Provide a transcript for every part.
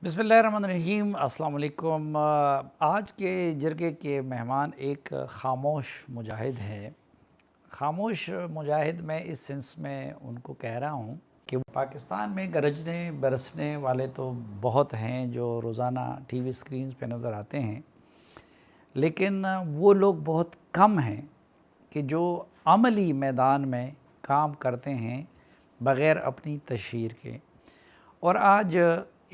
بسم اللہ الرحمن الرحیم۔ السلام علیکم۔ آج کے جرگے کے مہمان ایک خاموش مجاہد ہے۔ خاموش مجاہد میں اس سنس میں ان کو کہہ رہا ہوں کہ پاکستان میں گرجنے برسنے والے تو بہت ہیں جو روزانہ ٹی وی سکرینز پہ نظر آتے ہیں، لیکن وہ لوگ بہت کم ہیں کہ جو عملی میدان میں کام کرتے ہیں بغیر اپنی تشہیر کے۔ اور آج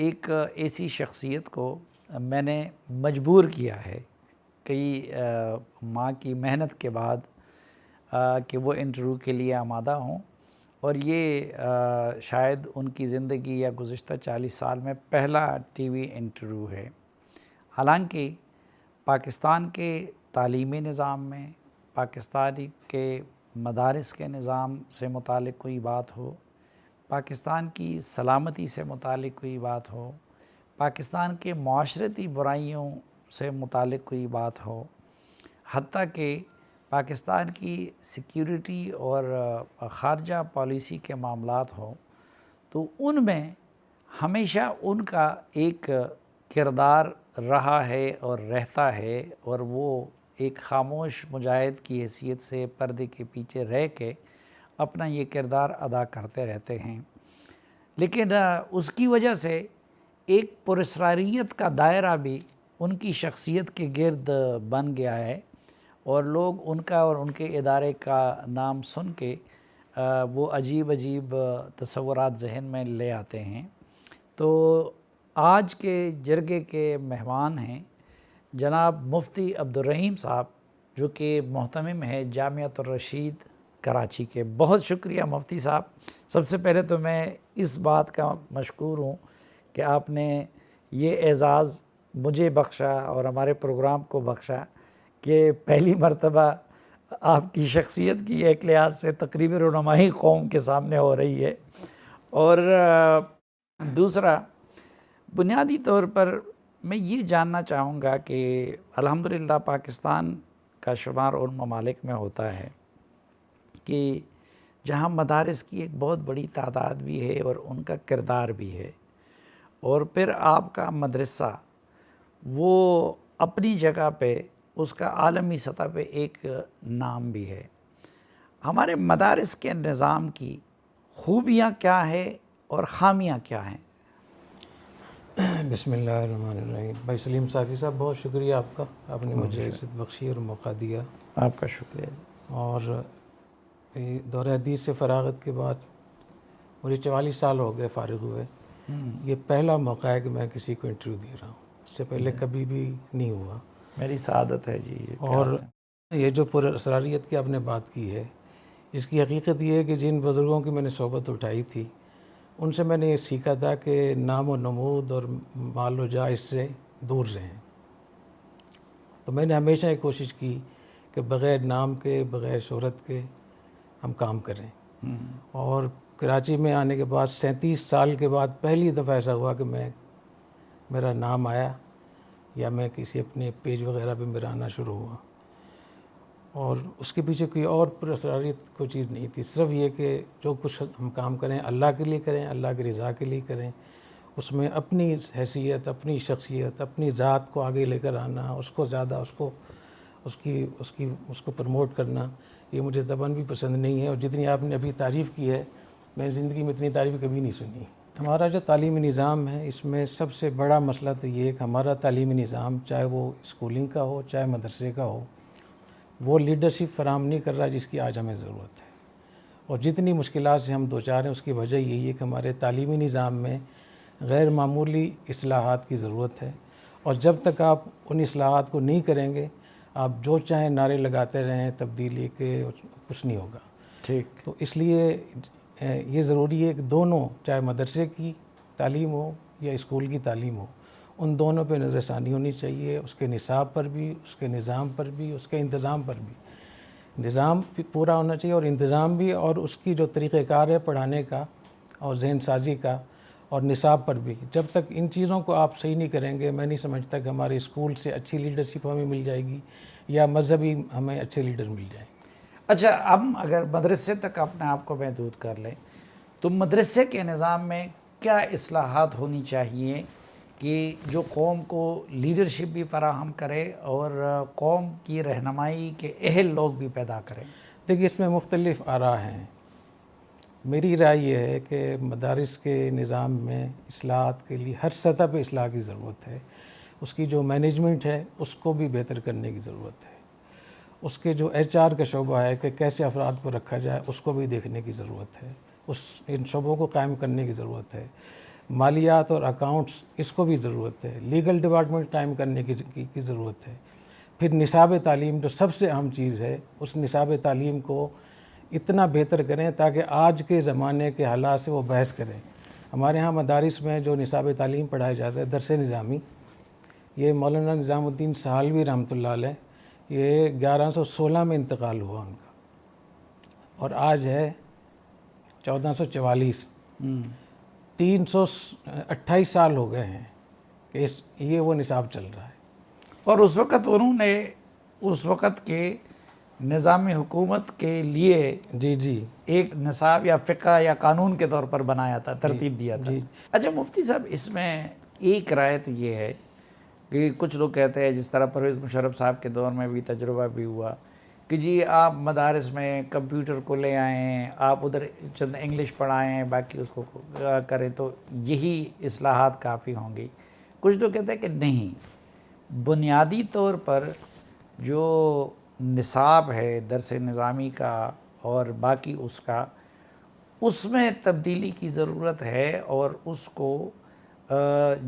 ایک ایسی شخصیت کو میں نے مجبور کیا ہے کئی ماہ کی محنت کے بعد کہ وہ انٹرویو کے لیے آمادہ ہوں، اور یہ شاید ان کی زندگی یا گزشتہ 40 سال میں پہلا ٹی وی انٹرویو ہے۔ حالانکہ پاکستان کے تعلیمی نظام میں، پاکستانی کے مدارس کے نظام سے متعلق کوئی بات ہو، پاکستان کی سلامتی سے متعلق کوئی بات ہو، پاکستان کے معاشرتی برائیوں سے متعلق کوئی بات ہو، حتیٰ کہ پاکستان کی سیکیورٹی اور خارجہ پالیسی کے معاملات ہوں، تو ان میں ہمیشہ ان کا ایک کردار رہا ہے اور رہتا ہے، اور وہ ایک خاموش مجاہد کی حیثیت سے پردے کے پیچھے رہ کے اپنا یہ کردار ادا کرتے رہتے ہیں۔ لیکن اس کی وجہ سے ایک پراسراریت کا دائرہ بھی ان کی شخصیت کے گرد بن گیا ہے، اور لوگ ان کا اور ان کے ادارے کا نام سن کے وہ عجیب عجیب تصورات ذہن میں لے آتے ہیں۔ تو آج کے جرگے کے مہمان ہیں جناب مفتی عبدالرحیم صاحب، جو کہ محتمم ہے جامعۃ الرشید کراچی کے۔ بہت شکریہ مفتی صاحب۔ سب سے پہلے تو میں اس بات کا مشکور ہوں کہ آپ نے یہ اعزاز مجھے بخشا اور ہمارے پروگرام کو بخشا کہ پہلی مرتبہ آپ کی شخصیت کی ایک لحاظ سے تقریبی رونمائی قوم کے سامنے ہو رہی ہے۔ اور دوسرا، بنیادی طور پر میں یہ جاننا چاہوں گا کہ الحمدللہ پاکستان کا شمار ان ممالک میں ہوتا ہے کہ جہاں مدارس کی ایک بہت بڑی تعداد بھی ہے اور ان کا کردار بھی ہے، اور پھر آپ کا مدرسہ وہ اپنی جگہ پہ اس کا عالمی سطح پہ ایک نام بھی ہے۔ ہمارے مدارس کے نظام کی خوبیاں کیا ہے اور خامیاں کیا ہیں؟ بسم اللہ الرحمن الرحیم۔ بھائی سلیم صافی صاحب، بہت شکریہ آپ کا، آپ نے مجھے عزت بخشی اور موقع دیا۔ آپ کا شکریہ۔ اور دور حدیث سے فراغت کے بعد مجھے 44 سال ہو گئے فارغ ہوئے۔ یہ پہلا موقع ہے کہ میں کسی کو انٹرویو دے رہا ہوں، اس سے پہلے کبھی بھی نہیں ہوا۔ میری سعادت ہے جی۔ اور یہ جو پراسراریت کی آپ نے بات کی ہے، اس کی حقیقت یہ ہے کہ جن بزرگوں کی میں نے صحبت اٹھائی تھی ان سے میں نے یہ سیکھا تھا کہ نام و نمود اور مال و جاہ اس سے دور رہیں۔ تو میں نے ہمیشہ یہ کوشش کی کہ بغیر نام کے، بغیر شہرت کے ہم کام کریں۔ اور کراچی میں آنے کے بعد 37 سال کے بعد پہلی دفعہ ایسا ہوا کہ میرا نام آیا، یا میں کسی اپنے پیج وغیرہ پہ میرا آنا شروع ہوا۔ اور اس کے پیچھے کوئی اور پراسراریت کوئی چیز نہیں تھی، صرف یہ کہ جو کچھ ہم کام کریں اللہ کے لیے کریں، اللہ کی رضا کے لیے کریں، اس میں اپنی حیثیت، اپنی شخصیت، اپنی ذات کو آگے لے کر آنا، اس کو زیادہ اس کو پروموٹ کرنا، یہ مجھے طبعاً بھی پسند نہیں ہے۔ اور جتنی آپ نے ابھی تعریف کی ہے، میں زندگی میں اتنی تعریف کبھی نہیں سنی۔ ہمارا جو تعلیمی نظام ہے، اس میں سب سے بڑا مسئلہ تو یہ ہے کہ ہمارا تعلیمی نظام، چاہے وہ اسکولنگ کا ہو چاہے مدرسے کا ہو، وہ لیڈرشپ فراہم نہیں کر رہا جس کی آج ہمیں ضرورت ہے۔ اور جتنی مشکلات سے ہم دوچار ہیں، اس کی وجہ یہی ہے کہ ہمارے تعلیمی نظام میں غیر معمولی اصلاحات کی ضرورت ہے، اور جب تک آپ ان اصلاحات کو نہیں کریں گے، آپ جو چاہیں نعرے لگاتے رہیں تبدیلی کے، کچھ نہیں ہوگا۔ ٹھیک۔ تو اس لیے یہ ضروری ہے کہ دونوں، چاہے مدرسے کی تعلیم ہو یا اسکول کی تعلیم ہو، ان دونوں پہ نظر ثانی ہونی چاہیے، اس کے نصاب پر بھی، اس کے نظام پر بھی، اس کے انتظام پر بھی۔ نظام بھی پورا ہونا چاہیے اور انتظام بھی، اور اس کی جو طریقہ کار ہے پڑھانے کا اور ذہن سازی کا اور نصاب پر بھی۔ جب تک ان چیزوں کو آپ صحیح نہیں کریں گے، میں نہیں سمجھتا کہ ہمارے اسکول سے اچھی لیڈرشپ ہمیں مل جائے گی یا مذہبی ہمیں اچھے لیڈر مل جائیں گے۔ اچھا، ہم اگر مدرسے تک اپنے آپ کو محدود کر لیں تو مدرسے کے نظام میں کیا اصلاحات ہونی چاہیے کہ جو قوم کو لیڈرشپ بھی فراہم کرے اور قوم کی رہنمائی کے اہل لوگ بھی پیدا کریں؟ دیکھیے اس میں مختلف آراء ہیں. میری رائے یہ ہے کہ مدارس کے نظام میں اصلاحات کے لیے ہر سطح پہ اصلاح کی ضرورت ہے. اس کی جو مینجمنٹ ہے اس کو بھی بہتر کرنے کی ضرورت ہے. اس کے جو HR کا شعبہ ہے کہ کیسے افراد کو رکھا جائے اس کو بھی دیکھنے کی ضرورت ہے. ان شعبوں کو قائم کرنے کی ضرورت ہے. مالیات اور اکاؤنٹس اس کو بھی ضرورت ہے. لیگل ڈپارٹمنٹ قائم کرنے کی ضرورت ہے. پھر نصاب تعلیم جو سب سے اہم چیز ہے اس نصاب تعلیم کو اتنا بہتر کریں تاکہ آج کے زمانے کے حالات سے وہ بحث کریں. ہمارے ہاں مدارس میں جو نصاب تعلیم پڑھایا جاتا ہے درس نظامی، یہ مولانا نظام الدین سہالوی رحمۃ اللہ علیہ، یہ 1116 میں انتقال ہوا ان کا، اور آج ہے 1444. 328 سال ہو گئے ہیں کہ یہ وہ نصاب چل رہا ہے. اور اس وقت انہوں نے اس وقت کے نظام حکومت کے لیے جی ایک نصاب یا فقہ یا قانون کے طور پر بنایا تھا، ترتیب دیا تھا. اچھا مفتی صاحب، اس میں ایک رائے تو یہ ہے کہ کچھ لوگ کہتے ہیں، جس طرح پرویز مشرف صاحب کے دور میں بھی تجربہ بھی ہوا، کہ جی آپ مدارس میں کمپیوٹر کو لے آئیں، آپ ادھر چند انگلش پڑھائیں، باقی اس کو کریں تو یہی اصلاحات کافی ہوں گی. کچھ لوگ کہتے ہیں کہ نہیں، بنیادی طور پر جو نصاب ہے درس نظامی کا اور باقی اس میں تبدیلی کی ضرورت ہے، اور اس کو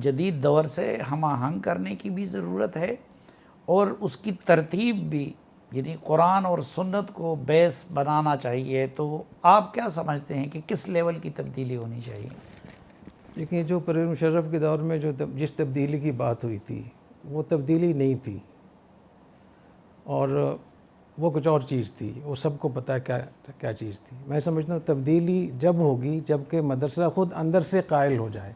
جدید دور سے ہم آہنگ کرنے کی بھی ضرورت ہے، اور اس کی ترتیب بھی یعنی قرآن اور سنت کو بیس بنانا چاہیے. تو آپ کیا سمجھتے ہیں کہ کس لیول کی تبدیلی ہونی چاہیے؟ دیکھیں جو پرویز مشرف کے دور میں جس تبدیلی کی بات ہوئی تھی وہ تبدیلی نہیں تھی، اور وہ کچھ اور چیز تھی. وہ سب کو پتہ ہے کیا چیز تھی. میں سمجھتا ہوں تبدیلی جب ہوگی جب کہ مدرسہ خود اندر سے قائل ہو جائے.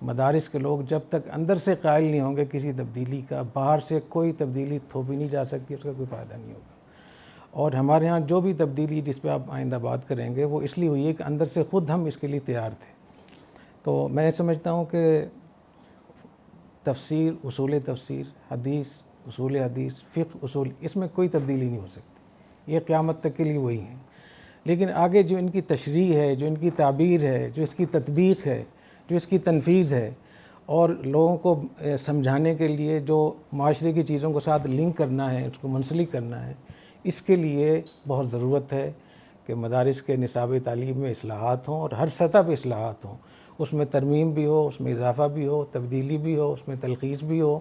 مدارس کے لوگ جب تک اندر سے قائل نہیں ہوں گے کسی تبدیلی کا، باہر سے کوئی تبدیلی تھوپی نہیں جا سکتی، اس کا کوئی فائدہ نہیں ہوگا. اور ہمارے ہاں جو بھی تبدیلی جس پہ آپ آئندہ بات کریں گے وہ اس لیے ہوئی ہے کہ اندر سے خود ہم اس کے لیے تیار تھے. تو میں سمجھتا ہوں کہ تفسیر، اصول تفسیر، حدیث، اصول حدیث، فقہ اصول، اس میں کوئی تبدیلی نہیں ہو سکتی. یہ قیامت تک کے لیے وہی ہیں. لیکن آگے جو ان کی تشریح ہے، جو ان کی تعبیر ہے، جو اس کی تطبیق ہے، جو اس کی تنفیذ ہے، اور لوگوں کو سمجھانے کے لیے جو معاشرے کی چیزوں کو ساتھ لنک کرنا ہے، اس کو منسلک کرنا ہے، اس کے لیے بہت ضرورت ہے کہ مدارس کے نصاب تعلیم میں اصلاحات ہوں، اور ہر سطح پہ اصلاحات ہوں. اس میں ترمیم بھی ہو، اس میں اضافہ بھی ہو، تبدیلی بھی ہو، اس میں تلخیص بھی ہو،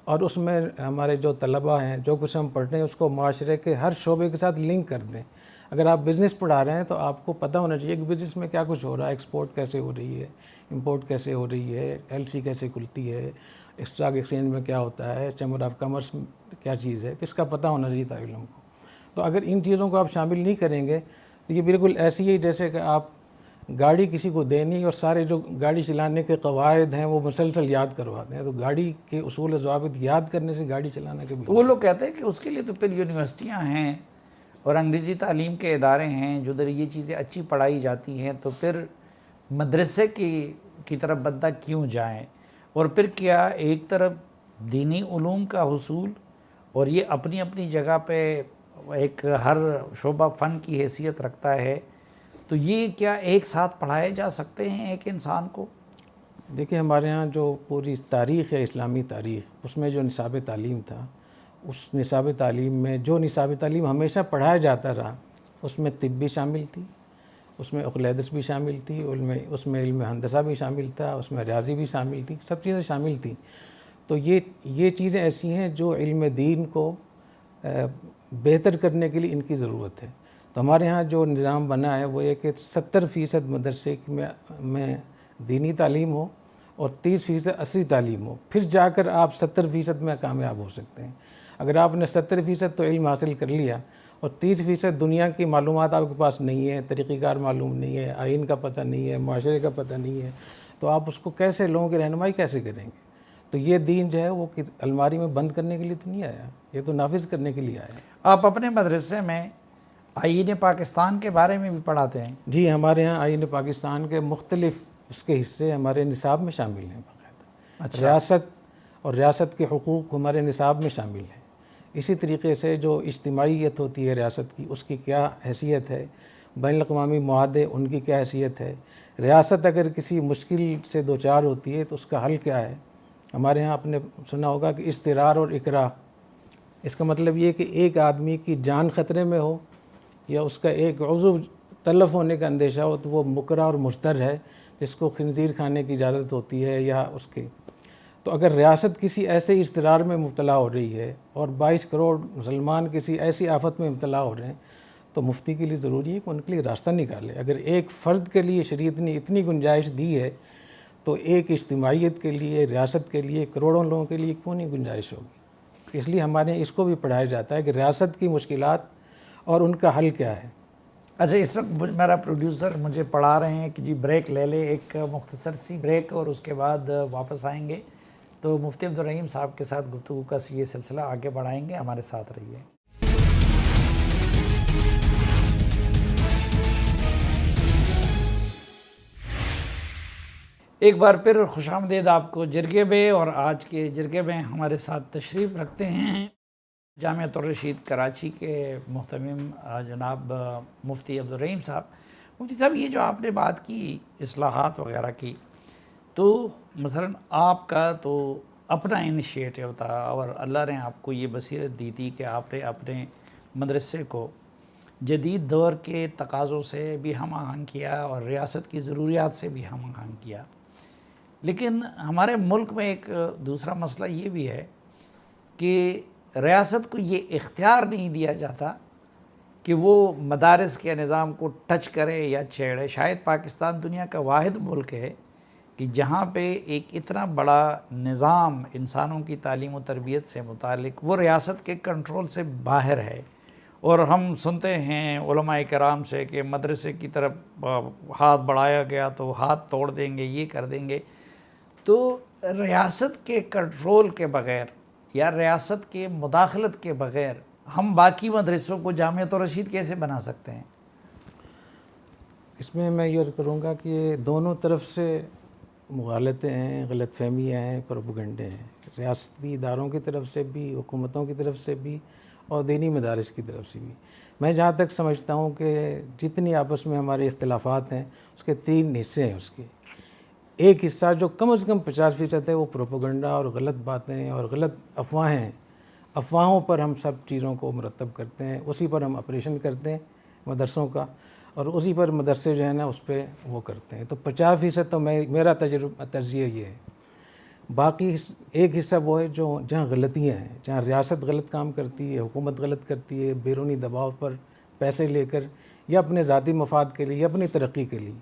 اور اس میں ہمارے جو طلبہ ہیں جو کچھ ہم پڑھتے ہیں اس کو معاشرے کے ہر شعبے کے ساتھ لنک کر دیں. اگر آپ بزنس پڑھا رہے ہیں تو آپ کو پتہ ہونا چاہیے کہ بزنس میں کیا کچھ ہو رہا ہے، ایکسپورٹ کیسے ہو رہی ہے، امپورٹ کیسے ہو رہی ہے، LC کیسے کھلتی ہے، اسٹاک ایکسچینج میں کیا ہوتا ہے، چیمبر آف کامرس کیا چیز ہے، تو اس کا پتہ ہونا چاہیے طالب علم کو. تو اگر ان چیزوں کو آپ شامل نہیں کریں گے تو یہ بالکل ایسی ہی جیسے کہ آپ گاڑی کسی کو دینی اور سارے جو گاڑی چلانے کے قواعد ہیں وہ مسلسل یاد کرواتے ہیں. تو گاڑی کے اصول و ضوابط یاد کرنے سے گاڑی چلانا کے وہ لوگ کہتے ہیں کہ اس کے لیے تو پھر یونیورسٹیاں ہیں اور انگریزی تعلیم کے ادارے ہیں جو ادھر یہ چیزیں اچھی پڑھائی جاتی ہیں، تو پھر مدرسے کی طرف بندہ کیوں جائیں؟ اور پھر کیا ایک طرف دینی علوم کا حصول اور یہ اپنی اپنی جگہ پہ ایک ہر شعبہ فن کی حیثیت رکھتا ہے، تو یہ کیا ایک ساتھ پڑھائے جا سکتے ہیں ایک انسان کو؟ دیکھیں ہمارے ہاں جو پوری تاریخ ہے، اسلامی تاریخ، اس میں جو نصاب تعلیم تھا، اس نصاب تعلیم میں جو نصاب تعلیم ہمیشہ پڑھایا جاتا رہا، اس میں طب بھی شامل تھی، اس میں اقلیدس بھی شامل تھی، اس میں علم ہندسہ بھی شامل تھا، اس میں ریاضی بھی شامل تھی، سب چیزیں شامل تھیں. تو یہ چیزیں ایسی ہیں جو علم دین کو بہتر کرنے کے لیے ان کی ضرورت ہے. تو ہمارے ہاں جو نظام بنا ہے وہ یہ کہ 70% مدرسے میں دینی تعلیم ہو اور 30% عصری تعلیم ہو، پھر جا کر آپ 70% میں کامیاب ہو سکتے ہیں. اگر آپ نے 70% تو علم حاصل کر لیا اور 30% دنیا کی معلومات آپ کے پاس نہیں ہے، طریقہ کار معلوم نہیں ہے، آئین کا پتہ نہیں ہے، معاشرے کا پتہ نہیں ہے، تو آپ اس کو کیسے، لوگوں کی رہنمائی کیسے کریں گے؟ تو یہ دین جو ہے وہ الماری میں بند کرنے کے لیے تو نہیں آیا، یہ تو نافذ کرنے کے لیے آیا. آپ اپنے مدرسے میں آئین پاکستان کے بارے میں بھی پڑھاتے ہیں؟ جی، ہمارے ہاں آئین پاکستان کے مختلف اس کے حصے ہمارے نصاب میں شامل ہیں باقاعدہ. ریاست اور ریاست کے حقوق ہمارے نصاب میں شامل ہیں۔ اسی طریقے سے جو اجتماعیت ہوتی ہے ریاست کی، اس کی کیا حیثیت ہے، بین الاقوامی معاہدے ان کی کیا حیثیت ہے، ریاست اگر کسی مشکل سے دوچار ہوتی ہے تو اس کا حل کیا ہے۔ ہمارے ہاں آپ نے سنا ہوگا کہ اضطرار اور اکراہ، اس کا مطلب یہ کہ ایک آدمی کی جان خطرے میں ہو یا اس کا ایک عضو تلف ہونے کا اندیشہ ہو تو وہ مکرہ اور مضطر ہے، جس کو خنزیر کھانے کی اجازت ہوتی ہے یا اس کے۔ تو اگر ریاست کسی ایسے اضطرار میں مبتلا ہو رہی ہے اور 22 کروڑ مسلمان کسی ایسی آفت میں مبتلا ہو رہے ہیں تو مفتی کے لیے ضروری ہے کہ ان کے لیے راستہ نکالے۔ اگر ایک فرد کے لیے شریعت نے اتنی گنجائش دی ہے تو ایک اجتماعیت کے لیے، ریاست کے لیے، کروڑوں لوگوں کے لیے کیوں نہیں گنجائش ہوگی؟ اس لیے ہمارے اس کو بھی پڑھایا جاتا ہے کہ ریاست کی مشکلات اور ان کا حل کیا ہے۔ اچھا، اس وقت میرا پروڈیوسر مجھے پڑھا رہے ہیں کہ جی بریک لے لے، ایک مختصر سی بریک، اور اس کے بعد واپس آئیں گے تو مفتی عبدالرحیم صاحب کے ساتھ گفتگو کا یہ سلسلہ آگے بڑھائیں گے۔ ہمارے ساتھ رہیے۔ ایک بار پھر خوش آمدید آپ کو جرگے میں، اور آج کے جرگے میں ہمارے ساتھ تشریف رکھتے ہیں جامعۃ الرشید کراچی کے محتمم جناب مفتی عبدالرحیم صاحب۔ مفتی صاحب، یہ جو آپ نے بات کی اصلاحات وغیرہ کی، تو مثلا آپ کا تو اپنا انیشیٹو تھا اور اللہ نے آپ کو یہ بصیرت دی تھی کہ آپ نے اپنے مدرسے کو جدید دور کے تقاضوں سے بھی ہم آہنگ کیا اور ریاست کی ضروریات سے بھی ہم آہنگ کیا۔ لیکن ہمارے ملک میں ایک دوسرا مسئلہ یہ بھی ہے کہ ریاست کو یہ اختیار نہیں دیا جاتا کہ وہ مدارس کے نظام کو ٹچ کرے یا چھیڑے۔ شاید پاکستان دنیا کا واحد ملک ہے کہ جہاں پہ ایک اتنا بڑا نظام انسانوں کی تعلیم و تربیت سے متعلق وہ ریاست کے کنٹرول سے باہر ہے، اور ہم سنتے ہیں علماء کرام سے کہ مدرسے کی طرف ہاتھ بڑھایا گیا تو ہاتھ توڑ دیں گے، یہ کر دیں گے۔ تو ریاست کے کنٹرول کے بغیر یا ریاست کے مداخلت کے بغیر ہم باقی مدرسوں کو جامعۃ الرشید کیسے بنا سکتے ہیں؟ اس میں میں یہ کروں گا کہ یہ دونوں طرف سے مغالطے ہیں، غلط فہمیاں ہیں، پروپیگنڈے ہیں، ریاستی اداروں کی طرف سے بھی، حکومتوں کی طرف سے بھی، اور دینی مدارس کی طرف سے بھی۔ میں جہاں تک سمجھتا ہوں کہ جتنی آپس میں ہمارے اختلافات ہیں اس کے 3 حصے ہیں۔ اس کے ایک حصہ جو کم از کم 50% ہے وہ پروپیگنڈا اور غلط باتیں اور غلط افواہیں ہیں۔ افواہوں پر ہم سب چیزوں کو مرتب کرتے ہیں، اسی پر ہم آپریشن کرتے ہیں مدرسوں کا، اور اسی پر مدرسے جو ہے نا اس پہ وہ کرتے ہیں۔ تو 50% تو میرا تجزیہ یہ ہے۔ باقی ایک حصہ وہ ہے جو جہاں غلطیاں ہیں، جہاں ریاست غلط کام کرتی ہے، حکومت غلط کرتی ہے، بیرونی دباؤ پر پیسے لے کر یا اپنے ذاتی مفاد کے لیے یا اپنی ترقی کے لیے۔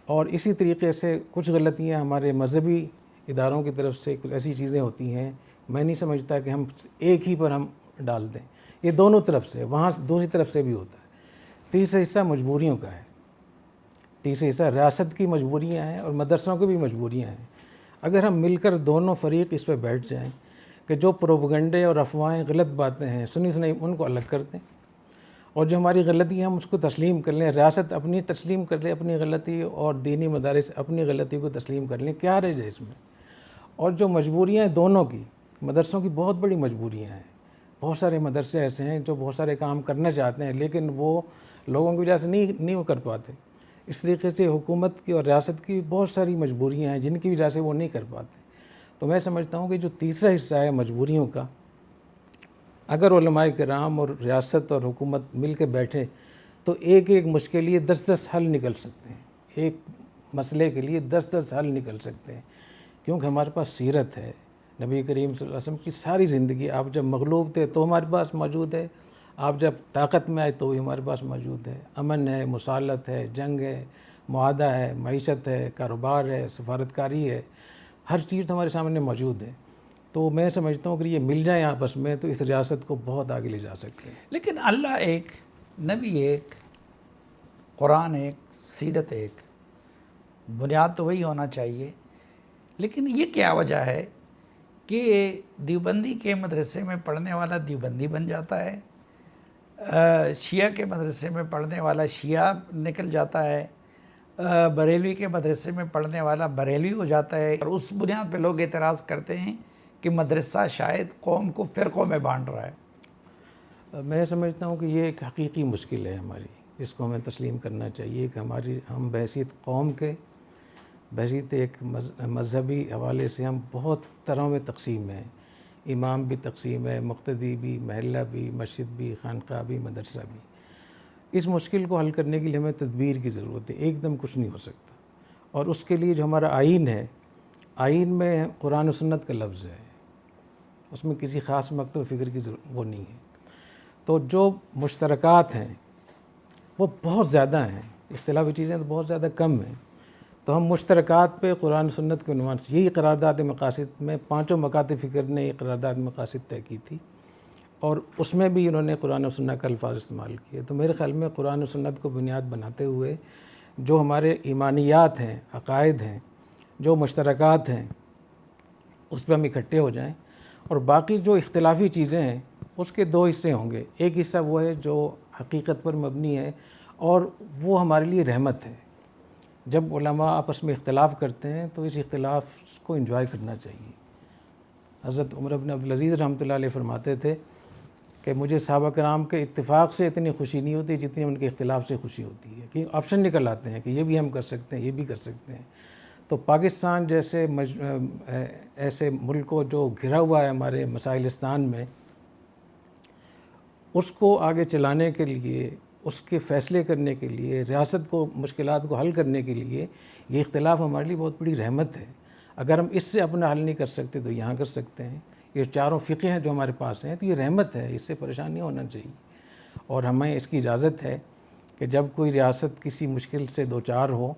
اور اسی طریقے سے کچھ غلطیاں ہمارے مذہبی اداروں کی طرف سے کچھ ایسی چیزیں ہوتی ہیں، میں نہیں سمجھتا کہ ہم ایک ہی پر ہم ڈال دیں۔ یہ دونوں طرف سے، وہاں دوسری طرف سے بھی ہوتا ہے۔ تیسرا حصہ مجبوریوں کا ہے۔ تیسرا حصہ ریاست کی مجبوریاں ہیں اور مدرسوں کی بھی مجبوریاں ہیں۔ اگر ہم مل کر دونوں فریق اس پہ بیٹھ جائیں کہ جو پروپیگنڈے اور افواہیں غلط باتیں ہیں سنی ان کو الگ کر دیں، اور جو ہماری غلطی ہے ہم اس کو تسلیم کر لیں، ریاست اپنی تسلیم کر لے اپنی غلطی اور دینی مدارس اپنی غلطی کو تسلیم کر لیں، کیا رہ جائے اس میں۔ اور جو مجبوریاں ہیں دونوں کی، مدرسوں کی بہت بڑی مجبوریاں ہیں۔ بہت سارے مدرسے ایسے ہیں جو بہت سارے کام کرنا چاہتے ہیں لیکن وہ لوگوں کی وجہ سے نہیں کر پاتے۔ اس طریقے سے حکومت کی اور ریاست کی بہت ساری مجبوریاں ہیں جن کی وجہ سے وہ نہیں کر پاتے۔ تو میں سمجھتا ہوں کہ جو تیسرا حصہ ہے مجبوریوں کا، اگر علماء کرام اور ریاست اور حکومت مل کے بیٹھے تو ایک مشکل لیے 10 حل نکل سکتے ہیں، ایک مسئلے کے لیے 10 حل نکل سکتے ہیں، کیونکہ ہمارے پاس سیرت ہے نبی کریم صلی اللہ علیہ وسلم کی ساری زندگی۔ آپ جب مغلوب تھے تو ہمارے پاس موجود ہے، آپ جب طاقت میں آئے تو بھی ہمارے پاس موجود ہے۔ امن ہے، مصالحت ہے، جنگ ہے، معاہدہ ہے، معیشت ہے، کاروبار ہے، سفارتکاری ہے، ہر چیز ہمارے سامنے موجود ہے۔ تو میں سمجھتا ہوں کہ یہ مل جائیں آپس میں تو اس ریاست کو بہت آگے لے جا سکتے ہیں۔ لیکن اللہ ایک، نبی ایک، قرآن ایک، سیرت ایک، بنیاد تو وہی ہونا چاہیے۔ لیکن یہ کیا وجہ ہے کہ دیوبندی کے مدرسے میں پڑھنے والا دیوبندی بن جاتا ہے، شیعہ کے مدرسے میں پڑھنے والا شیعہ نکل جاتا ہے، بریلوی کے مدرسے میں پڑھنے والا بریلوی ہو جاتا ہے، اور اس بنیاد پہ لوگ اعتراض کرتے ہیں کہ مدرسہ شاید قوم کو فرقوں میں بانٹ رہا ہے۔ میں سمجھتا ہوں کہ یہ ایک حقیقی مشکل ہے ہماری، اس کو ہمیں تسلیم کرنا چاہیے کہ ہم بحیثیت قوم کے، بحیثیت ایک مذہبی حوالے سے ہم بہت طرح میں تقسیم ہیں، امام بھی تقسیم ہے، مقتدی بھی، محلہ بھی، مسجد بھی، خانقاہ بھی، مدرسہ بھی۔ اس مشکل کو حل کرنے کے لیے ہمیں تدبیر کی ضرورت ہے، ایک دم کچھ نہیں ہو سکتا، اور اس کے لیے جو ہمارا آئین ہے، آئین میں قرآن و سنت کا لفظ ہے، اس میں کسی خاص مکتب فکر کی وہ نہیں ہے۔ تو جو مشترکات ہیں وہ بہت زیادہ ہیں، اختلافی چیزیں تو بہت زیادہ کم ہیں، تو ہم مشترکات پہ قرآن سنت کے عنوان سے، یہی قرارداد مقاصد میں 5 مکاتب فکر نے یہ قرارداد مقاصد طے کی تھی، اور اس میں بھی انہوں نے قرآن و سنت کا الفاظ استعمال کیے۔ تو میرے خیال میں قرآن و سنت کو بنیاد بناتے ہوئے جو ہمارے ایمانیات ہیں، عقائد ہیں، جو مشترکات ہیں، اس پہ ہم اکٹھے ہو جائیں، اور باقی جو اختلافی چیزیں ہیں اس کے 2 حصے ہوں گے۔ ایک حصہ وہ ہے جو حقیقت پر مبنی ہے، اور وہ ہمارے لیے رحمت ہے۔ جب علماء آپس میں اختلاف کرتے ہیں تو اس اختلاف کو انجوائے کرنا چاہیے۔ حضرت عمر بن عبدالعزیز رحمۃ اللہ علیہ فرماتے تھے کہ مجھے صحابہ کرام کے اتفاق سے اتنی خوشی نہیں ہوتی جتنی ان کے اختلاف سے خوشی ہوتی ہے، کہ آپشن نکل آتے ہیں کہ یہ بھی ہم کر سکتے ہیں، یہ بھی کر سکتے ہیں۔ تو پاکستان جیسے ایسے ملک کو جو گھرا ہوا ہے ہمارے مسائلستان میں، اس کو آگے چلانے کے لیے، اس کے فیصلے کرنے کے لیے، ریاست کو مشکلات کو حل کرنے کے لیے یہ اختلاف ہمارے لیے بہت بڑی رحمت ہے۔ اگر ہم اس سے اپنا حل نہیں کر سکتے تو یہاں کر سکتے ہیں۔ یہ 4 فقہ ہیں جو ہمارے پاس ہیں، تو یہ رحمت ہے، اس سے پریشان نہیں ہونا چاہیے، اور ہمیں اس کی اجازت ہے کہ جب کوئی ریاست کسی مشکل سے دوچار ہو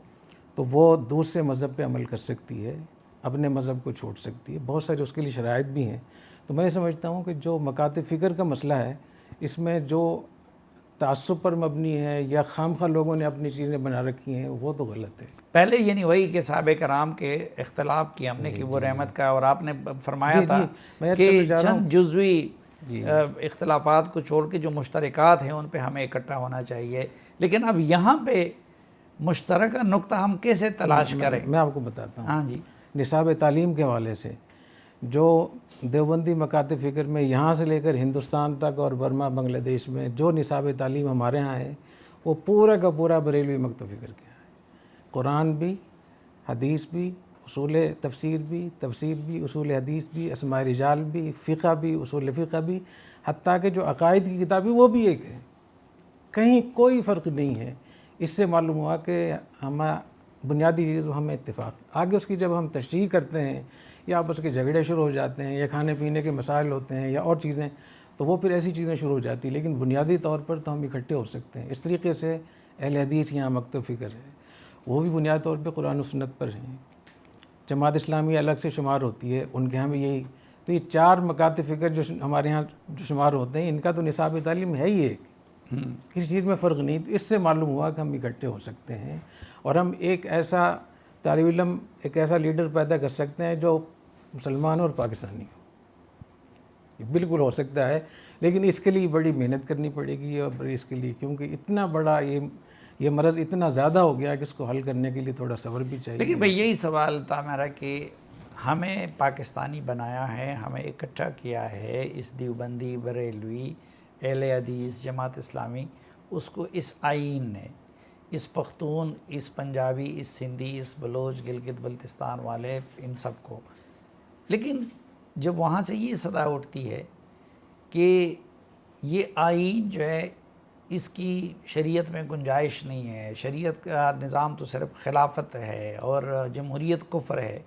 تو وہ دوسرے مذہب پہ عمل کر سکتی ہے، اپنے مذہب کو چھوڑ سکتی ہے، بہت سارے اس کے لیے شرائط بھی ہیں۔ تو میں سمجھتا ہوں کہ جو مکاتب فکر کا مسئلہ ہے، اس میں جو تعصب پر مبنی ہے یا خام خواہ لوگوں نے اپنی چیزیں بنا رکھی ہیں، وہ تو غلط ہے۔ پہلے یہ نہیں وہی کہ صحابہ کرام کے اختلاف کی ہم نے کہ وہ رحمت کا، اور آپ نے فرمایا تھا کہ چند جزوی اختلافات کو چھوڑ کے جو مشترکات ہیں ان پہ ہمیں اکٹھا ہونا چاہیے۔ لیکن اب یہاں پہ مشترکہ نقطہ ہم کیسے تلاش کریں؟ میں آپ کو بتاتا ہوں۔ ہاں جی، نصاب تعلیم کے حوالے سے جو دیوبندی مکاتب فکر میں یہاں سے لے کر ہندوستان تک اور برما بنگلہ دیش میں جو نصاب تعلیم ہمارے ہاں ہے، وہ پورا کا پورا بریلوی مکتب فکر کا ہے۔ قرآن بھی، حدیث بھی، اصول تفسیر بھی، اصول حدیث بھی، اسماء رجال بھی، فقہ بھی، اصول فقہ بھی، حتیٰ کہ جو عقائد کی کتابیں وہ بھی ایک ہے، کہیں کوئی فرق نہیں ہے۔ اس سے معلوم ہوا کہ بنیادی چیز ہمیں اتفاق، آگے اس کی جب ہم تشریح کرتے ہیں یا آپس کے جھگڑے شروع ہو جاتے ہیں یا کھانے پینے کے مسائل ہوتے ہیں یا اور چیزیں، تو وہ پھر ایسی چیزیں شروع ہو جاتی ہیں، لیکن بنیادی طور پر تو ہم اکٹھے ہو سکتے ہیں۔ اس طریقے سے اہل حدیث یہاں مکتب فکر ہے، وہ بھی بنیادی طور پہ قرآن و سنت پر ہیں۔ جماعت اسلامی الگ سے شمار ہوتی ہے، ان کے ہاں بھی یہی۔ تو یہ 4 مکاتب فکر جو ہمارے ہاں جو شمار ہوتے ہیں، ان کا تو نصاب تعلیم ہے ہی ایک، کسی چیز میں فرق نہیں۔ تو اس سے معلوم ہوا کہ ہم اکٹھے ہو سکتے ہیں، اور ہم ایک ایسا طالب علم، ایک ایسا لیڈر پیدا کر سکتے ہیں جو مسلمان اور پاکستانی ہو۔ یہ بالکل ہو سکتا ہے، لیکن اس کے لیے بڑی محنت کرنی پڑے گی، اور اس کے لیے کیونکہ اتنا بڑا یہ مرض اتنا زیادہ ہو گیا کہ اس کو حل کرنے کے لیے تھوڑا صبر بھی چاہیے۔ لیکن بھئی یہی سوال تھا میرا کہ ہمیں پاکستانی بنایا ہے، ہمیں اکٹھا کیا ہے، اس دیوبندی، بریلوی، اہل حدیث، جماعت اسلامی، اس کو اس آئین نے، اس پختون، اس پنجابی، اس سندھی، اس بلوچ، گلگت بلتستان والے، ان سب کو، لیکن جب وہاں سے یہ صدا اٹھتی ہے کہ یہ آئین جو ہے اس کی شریعت میں گنجائش نہیں ہے، شریعت کا نظام تو صرف خلافت ہے اور جمہوریت کفر ہے،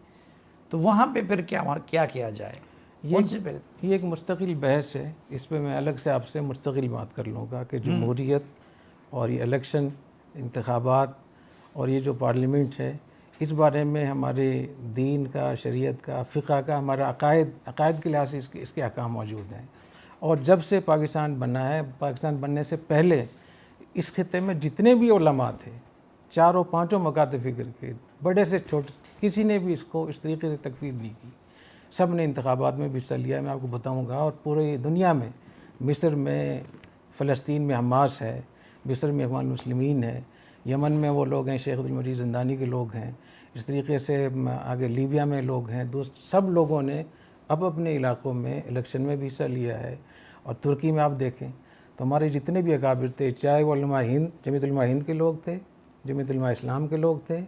تو وہاں پہ پھر کیا کیا جائے؟ یہ ایک مستقل بحث ہے، اس پہ میں الگ سے آپ سے مستقل بات کر لوں گا کہ جمہوریت اور یہ الیکشن، انتخابات اور یہ جو پارلیمنٹ ہے، اس بارے میں ہمارے دین کا، شریعت کا، فقہ کا، ہمارا عقائد کے لحاظ سے اس کے احکام موجود ہیں۔ اور جب سے پاکستان بنا ہے، پاکستان بننے سے پہلے اس خطے میں جتنے بھی علماء تھے، 4 5 مکاتب فکر کے، بڑے سے چھوٹے، کسی نے بھی اس کو اس طریقے سے تکفیر نہیں کی، سب نے انتخابات میں بھی حصہ لیا، میں آپ کو بتاؤں گا۔ اور پورے دنیا میں، مصر میں، فلسطین میں حماس ہے، مصر میں اخوان المسلمین ہے، یمن میں وہ لوگ ہیں، شیخ عبدالمجید زندانی کے لوگ ہیں، اس طریقے سے آگے لیبیا میں لوگ ہیں، سب لوگوں نے اب اپنے علاقوں میں الیکشن میں بھی حصہ لیا ہے. اور ترکی میں آپ دیکھیں تو ہمارے جتنے بھی اکابر تھے، چاہے وہ علماء ہند، جمعیت علماء ہند کے لوگ تھے، جمعیت علماء اسلام کے لوگ تھے،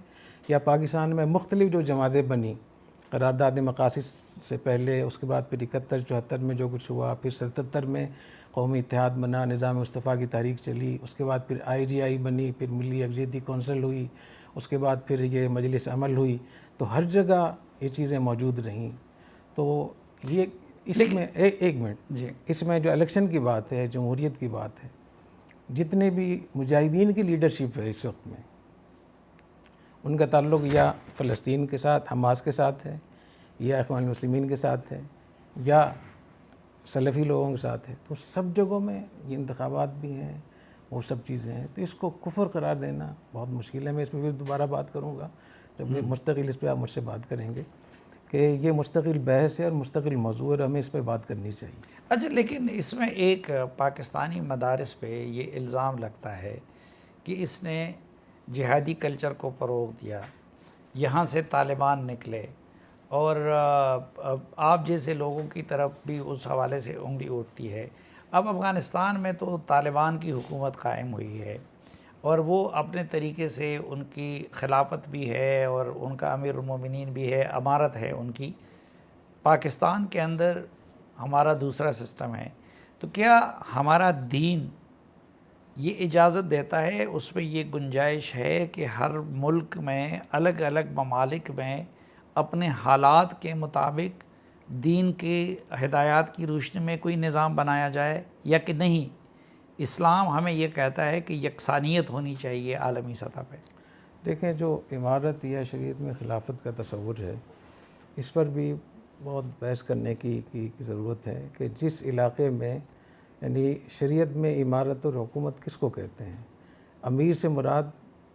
یا پاکستان میں مختلف جو جماعتیں بنی قرارداد مقاصد سے پہلے، اس کے بعد پھر 71-74 میں جو کچھ ہوا، پھر 77 میں قومی اتحاد بنا، نظام مصطفیٰ کی تحریک چلی، اس کے بعد پھر IGI بنی، پھر ملی یکجہتی کونسل ہوئی، اس کے بعد پھر یہ مجلس عمل ہوئی. تو ہر جگہ یہ چیزیں موجود رہیں. تو یہ اس میں ایک منٹ جی اس میں جو الیکشن کی بات ہے، جمہوریت کی بات ہے، جتنے بھی مجاہدین کی لیڈرشپ ہے اس وقت میں، ان کا تعلق یا فلسطین کے ساتھ، حماس کے ساتھ ہے، یا اخوان المسلمین کے ساتھ ہے، یا سلفی لوگوں کے ساتھ ہے. تو سب جگہوں میں یہ انتخابات بھی ہیں، وہ سب چیزیں ہیں. تو اس کو کفر قرار دینا بہت مشکل ہے. میں اس میں پھر دوبارہ بات کروں گا جب مستقل اس پہ آپ مجھ سے بات کریں گے کہ یہ مستقل بحث ہے اور مستقل موضوع ہے، ہمیں اس پہ بات کرنی چاہیے. اچھا، لیکن اس میں ایک پاکستانی مدارس پہ یہ الزام لگتا ہے کہ اس نے جہادی کلچر کو فروغ دیا، یہاں سے طالبان نکلے، اور آپ جیسے لوگوں کی طرف بھی اس حوالے سے انگلی اٹھتی ہے. اب افغانستان میں تو طالبان کی حکومت قائم ہوئی ہے، اور وہ اپنے طریقے سے ان کی خلافت بھی ہے اور ان کا امیر المومنین بھی ہے، امارت ہے ان کی. پاکستان کے اندر ہمارا دوسرا سسٹم ہے. تو کیا ہمارا دین یہ اجازت دیتا ہے، اس میں یہ گنجائش ہے کہ ہر ملک میں، الگ الگ ممالک میں اپنے حالات کے مطابق دین کے ہدایات کی روشنی میں کوئی نظام بنایا جائے، یا کہ نہیں، اسلام ہمیں یہ کہتا ہے کہ یکسانیت ہونی چاہیے عالمی سطح پہ؟ دیکھیں، جو عمارت یا شریعت میں خلافت کا تصور ہے، اس پر بھی بہت بحث کرنے کی ضرورت ہے کہ جس علاقے میں، یعنی شریعت میں عمارت اور حکومت کس کو کہتے ہیں؟ امیر سے مراد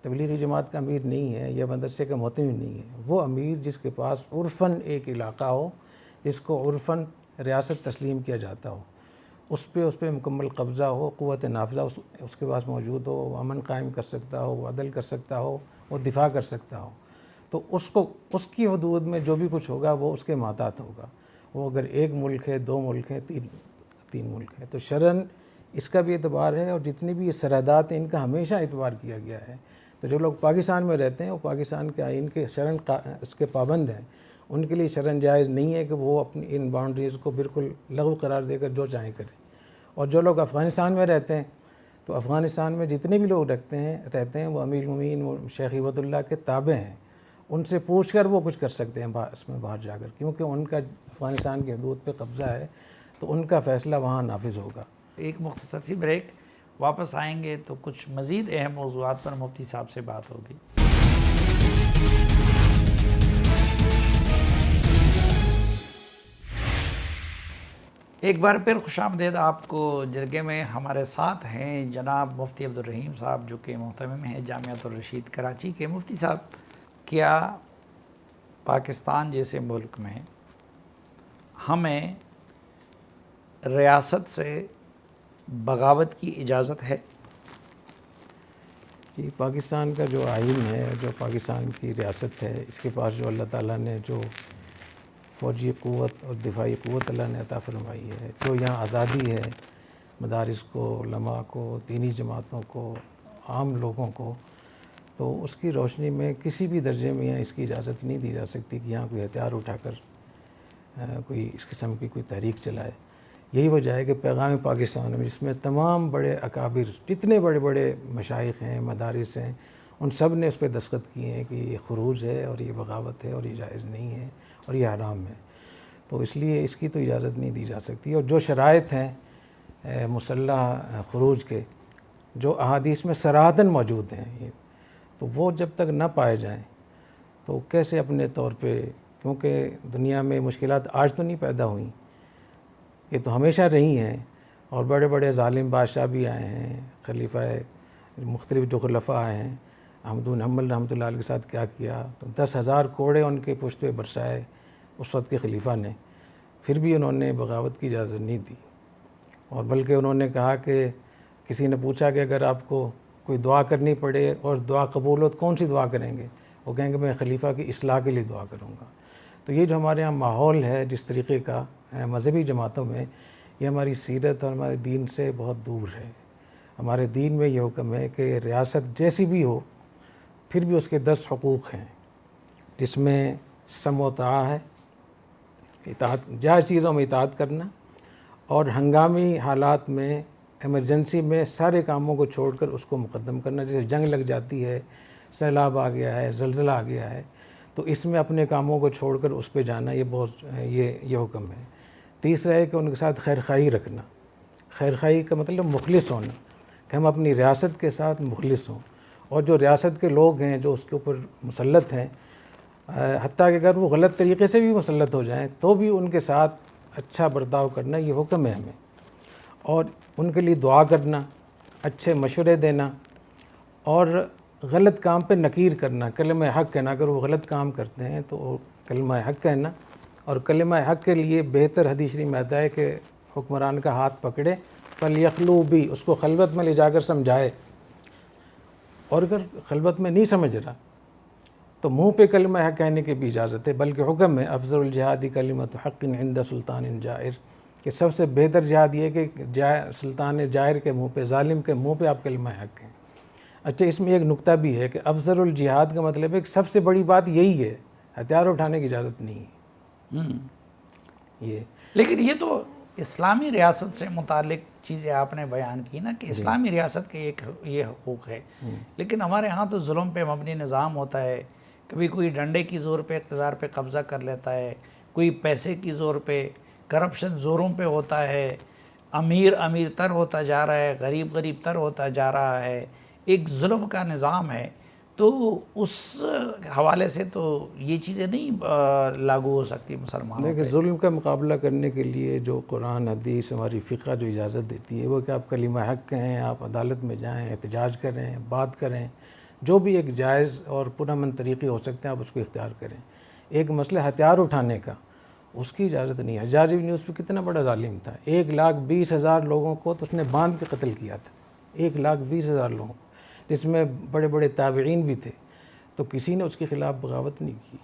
تبلیغی جماعت کا امیر نہیں ہے، یا مدرسے کا محتمم نہیں ہے. وہ امیر جس کے پاس عرفاً ایک علاقہ ہو، جس کو عرفاً ریاست تسلیم کیا جاتا ہو، اس پہ مکمل قبضہ ہو، قوت نافذہ اس کے پاس موجود ہو، وہ امن قائم کر سکتا ہو، وہ عدل کر سکتا ہو، وہ دفاع کر سکتا ہو. تو اس کی حدود میں جو بھی کچھ ہوگا وہ اس کے ماتحت ہوگا. وہ اگر ایک ملک ہے، دو ملک ہیں، تین ملک ہیں، تو شرعاً اس کا بھی اعتبار ہے. اور جتنی بھی یہ سرحدات ہیں، ان کا ہمیشہ اعتبار کیا گیا ہے. تو جو لوگ پاکستان میں رہتے ہیں، وہ پاکستان کے آئین کے شرعاً اس کے پابند ہیں. ان کے لیے شرعاً جائز نہیں ہے کہ وہ اپنی ان باؤنڈریز کو بالکل لغو قرار دے کر جو چاہیں کریں. اور جو لوگ افغانستان میں رہتے ہیں، تو افغانستان میں جتنے بھی لوگ رہتے ہیں وہ امیر المومنین، وہ شیخ عبد اللہ کے تابع ہیں. ان سے پوچھ کر وہ کچھ کر سکتے ہیں اس میں باہر جا کر، کیونکہ ان کا افغانستان کی حدود پہ قبضہ ہے، تو ان کا فیصلہ وہاں نافذ ہوگا. ایک مختصر سی بریک، واپس آئیں گے تو کچھ مزید اہم موضوعات پر مفتی صاحب سے بات ہوگی. ایک بار پھر خوش آمدید آپ کو. جرگے میں ہمارے ساتھ ہیں جناب مفتی عبدالرحیم صاحب، جو کہ محتمم ہیں جامعۃ الرشید کراچی کے. مفتی صاحب، کیا پاکستان جیسے ملک میں ہمیں ریاست سے بغاوت کی اجازت ہے؟ کہ پاکستان کا جو آئین ہے، جو پاکستان کی ریاست ہے، اس کے پاس جو اللہ تعالیٰ نے جو فوجی قوت اور دفاعی قوت اللہ نے عطا فرمائی ہے، جو یہاں آزادی ہے مدارس کو، علماء کو، دینی جماعتوں کو، عام لوگوں کو، تو اس کی روشنی میں کسی بھی درجے میں یہاں اس کی اجازت نہیں دی جا سکتی کہ یہاں کوئی ہتھیار اٹھا کر کوئی اس قسم کی کوئی تحریک چلائے. یہی وجہ ہے کہ پیغام پاکستان میں، جس میں تمام بڑے اکابر، جتنے بڑے بڑے مشائخ ہیں، مدارس ہیں، ان سب نے اس پہ دستخط کیے ہیں کہ یہ خروج ہے اور یہ بغاوت ہے اور یہ جائز نہیں ہے اور یہ حرام ہے. تو اس لیے اس کی تو اجازت نہیں دی جا سکتی. اور جو شرائط ہیں مسلح خروج کے، جو احادیث میں صراحتاً موجود ہیں، تو وہ جب تک نہ پائے جائیں تو کیسے اپنے طور پہ، کیونکہ دنیا میں مشکلات آج تو نہیں پیدا ہوئیں، یہ تو ہمیشہ رہی ہیں. اور بڑے بڑے ظالم بادشاہ بھی آئے ہیں، خلیفہ مختلف جو خلفاء آئے ہیں، احمد بن حنبل رحمۃ اللہ علیہ کے ساتھ کیا کیا، تو 10,000 کوڑے ان کے پشت پہ برسائے اس وقت کے خلیفہ نے، پھر بھی انہوں نے بغاوت کی اجازت نہیں دی. اور بلکہ انہوں نے کہا کہ کسی نے پوچھا کہ اگر آپ کو کوئی دعا کرنی پڑے اور دعا قبول ہو تو کون سی دعا کریں گے؟ وہ کہیں گے میں خلیفہ کی اصلاح کے لیے دعا کروں گا۔ تو یہ جو ہمارے یہاں ماحول ہے جس طریقے کا مذہبی جماعتوں میں، یہ ہماری سیرت اور ہمارے دین سے بہت دور ہے۔ ہمارے دین میں یہ حکم ہے کہ ریاست جیسی بھی ہو پھر بھی اس کے 10 حقوق ہیں، جس میں سمع و طاعہ ہے، اطاعت، جائز چیزوں میں اطاعت کرنا، اور ہنگامی حالات میں ایمرجنسی میں سارے کاموں کو چھوڑ کر اس کو مقدم کرنا، جیسے جنگ لگ جاتی ہے، سیلاب آ گیا ہے، زلزلہ آ گیا ہے، تو اس میں اپنے کاموں کو چھوڑ کر اس پہ جانا، یہ حکم ہے۔ تیسرا ہے کہ ان کے ساتھ خیر خواہی رکھنا۔ خیر خواہی کا مطلب مخلص ہونا، کہ ہم اپنی ریاست کے ساتھ مخلص ہوں، اور جو ریاست کے لوگ ہیں جو اس کے اوپر مسلط ہیں، حتیٰ کہ اگر وہ غلط طریقے سے بھی مسلط ہو جائیں تو بھی ان کے ساتھ اچھا برتاؤ کرنا، یہ حکم ہے ہمیں، اور ان کے لیے دعا کرنا، اچھے مشورے دینا، اور غلط کام پہ نکیر کرنا، کلمہ حق کہنا۔ اگر وہ غلط کام کرتے ہیں تو وہ کلمہ حق کہنا، اور کلمہ حق کے لیے بہتر حدیث شریف میں آتا ہے کہ حکمران کا ہاتھ پکڑے فَلْيَخْلُوا بِهِ، اس کو خلوت میں لے جا کر سمجھائے، اور اگر خلوت میں نہیں سمجھ رہا تو منہ پہ کلمہ حق کہنے کی بھی اجازت ہے، بلکہ حکم ہے افضل الجہاد کلمۃ حق عند سلطان جائر، کہ سب سے بہتر جہاد یہ ہے کہ سلطان جائر کے منہ پہ، ظالم کے منہ پہ آپ کلمہ حق کہیں۔ اچھا، اس میں ایک نکتہ بھی ہے کہ افضل الجہاد کا مطلب ہے کہ سب سے بڑی بات یہی ہے، ہتھیار اٹھانے کی اجازت نہیں ہے۔ یہ لیکن یہ تو اسلامی ریاست سے متعلق چیزیں آپ نے بیان کی نا، کہ اسلامی ریاست کے ایک یہ حقوق ہے، لیکن ہمارے ہاں تو ظلم پہ مبنی نظام ہوتا ہے۔ کبھی کوئی ڈنڈے کی زور پہ اقتدار پہ قبضہ کر لیتا ہے، کوئی پیسے کی زور پہ، کرپشن زوروں پہ ہوتا ہے، امیر امیر تر ہوتا جا رہا ہے، غریب غریب تر ہوتا جا رہا ہے، ایک ظلم کا نظام ہے۔ تو اس حوالے سے تو یہ چیزیں نہیں لاگو ہو سکتی مسلمانوں دیکھیں، پہ۔ ظلم کا مقابلہ کرنے کے لیے جو قرآن حدیث ہماری فقہ جو اجازت دیتی ہے وہ کہ آپ کلمہ حق کہیں، آپ عدالت میں جائیں، احتجاج کریں، بات کریں، جو بھی ایک جائز اور پرامن طریقے ہو سکتے ہیں آپ اس کو اختیار کریں۔ ایک مسئلہ ہتھیار اٹھانے کا، اس کی اجازت نہیں ہے۔ حجاج بن یوسف کتنا بڑا ظالم تھا، 1,20,000 لوگوں کو تو اس نے باندھ کے قتل کیا تھا، 1,20,000 لوگوں کو، جس میں بڑے بڑے تابعین بھی تھے، تو کسی نے اس کے خلاف بغاوت نہیں کی۔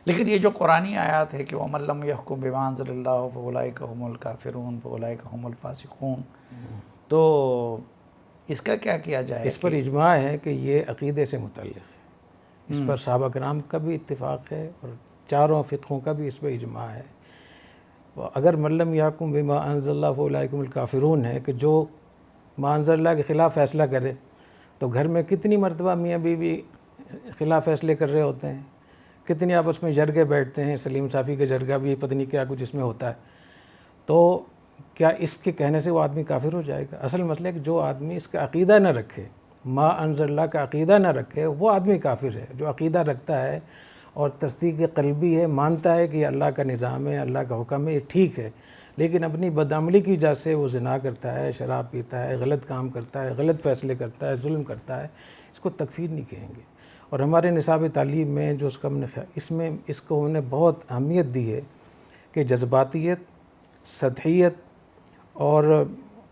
لیکن یہ جو قرآنی آیات ہے کہ وَمَن لَّمْ يَحْكُم بِمَا أَنزَلَ اللَّهُ فَأُولَٰئِكَ هُمُ الْكَافِرُونَ فَأُولَٰئِكَ هُمُ الْفَاسِقُونَ، تو اس کا کیا کیا جائے؟ اس پر اجماع ہے کہ یہ عقیدے سے متعلق ہے، اس پر صحابہ کرام کا بھی اتفاق ہے اور چاروں فقہوں کا بھی اس پہ اجماع ہے۔ اگر من لم یحکم بما انزل اللہ فاولئک هم الکافرون ہے کہ جو ما انزل اللہ کے خلاف فیصلہ کرے، تو گھر میں کتنی مرتبہ میاں بیوی خلاف فیصلے کر رہے ہوتے ہیں، کتنی آپس میں جرگے بیٹھتے ہیں، سلیم صافی کا جرگہ بھی پتہ نہیں کیا کچھ اس میں ہوتا ہے، تو کیا اس کے کہنے سے وہ آدمی کافر ہو جائے گا؟ اصل مسئلہ ہے کہ جو آدمی اس کا عقیدہ نہ رکھے، ما انزل اللہ کا عقیدہ نہ رکھے، وہ آدمی کافر ہے۔ جو عقیدہ رکھتا ہے اور تصدیق قلبی ہے، مانتا ہے کہ یہ اللہ کا نظام ہے، اللہ کا حکم ہے، یہ ٹھیک ہے، لیکن اپنی بدعملی کی وجہ سے وہ زنا کرتا ہے، شراب پیتا ہے، غلط کام کرتا ہے، غلط فیصلے کرتا ہے، ظلم کرتا ہے، اس کو تکفیر نہیں کہیں گے۔ اور ہمارے نصاب تعلیم میں جو اس کا ہم نے اس میں اس کو ہم نے بہت اہمیت دی ہے کہ جذباتیت، سطحیت اور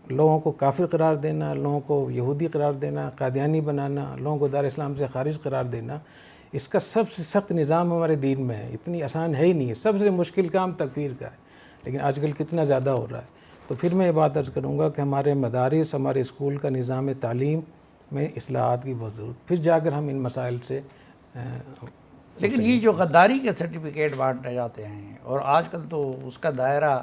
لوگوں کو کافر قرار دینا، لوگوں کو یہودی قرار دینا، قادیانی بنانا، لوگوں کو دار اسلام سے خارج قرار دینا، اس کا سب سے سخت نظام ہمارے دین میں ہے۔ اتنی آسان ہے ہی نہیں ہے، سب سے مشکل کام تکفیر کا ہے، لیکن آج کل کتنا زیادہ ہو رہا ہے۔ تو پھر میں یہ بات عرض کروں گا کہ ہمارے مدارس، ہمارے اسکول کا نظام تعلیم میں اصلاحات کی بہت ضرورت، پھر جا کر ہم ان مسائل سے لیکن یہ جو غداری کے سرٹیفکیٹ بانٹے جاتے ہیں، اور آج کل تو اس کا دائرہ